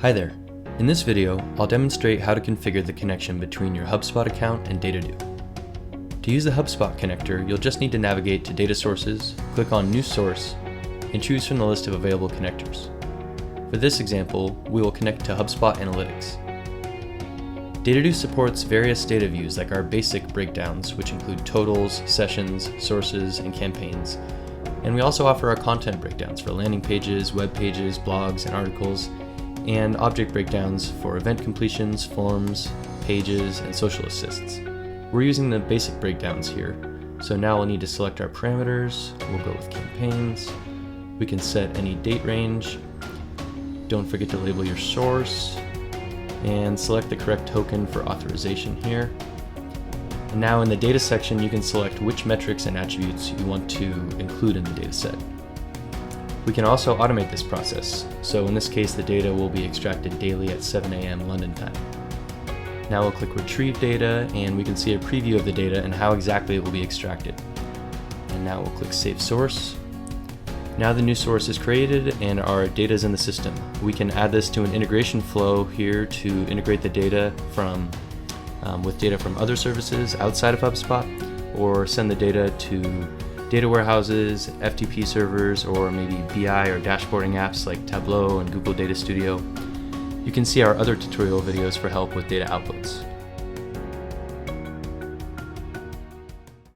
Hi there. In this video, I'll demonstrate how to configure the connection between your HubSpot account and Dataddo. To use the HubSpot connector, you'll just need to navigate to Data Sources, click on New Source, and choose from the list of available connectors. For this example, we will connect to HubSpot Analytics. Dataddo supports various data views like our basic breakdowns, which include totals, sessions, sources, and campaigns. And we also offer our content breakdowns for landing pages, web pages, blogs, and articles, and object breakdowns for event completions, forms, pages, and social assists. We're using the basic breakdowns here, so now we'll need to select our parameters. We'll go with campaigns. We can set any date range. Don't forget to label your source, and select the correct token for authorization here. And now in the data section, you can select which metrics and attributes you want to include in the data set. We can also automate this process, so in this case the data will be extracted daily at 7 a.m. London time. Now we'll click Retrieve Data, and we can see a preview of the data and how exactly it will be extracted. And now we'll click Save Source. Now the new source is created and our data is in the system. We can add this to an integration flow here to integrate the data with data from other services outside of HubSpot, or send the data to data warehouses, FTP servers, or maybe BI or dashboarding apps like Tableau and Google Data Studio. You can see our other tutorial videos for help with data outputs.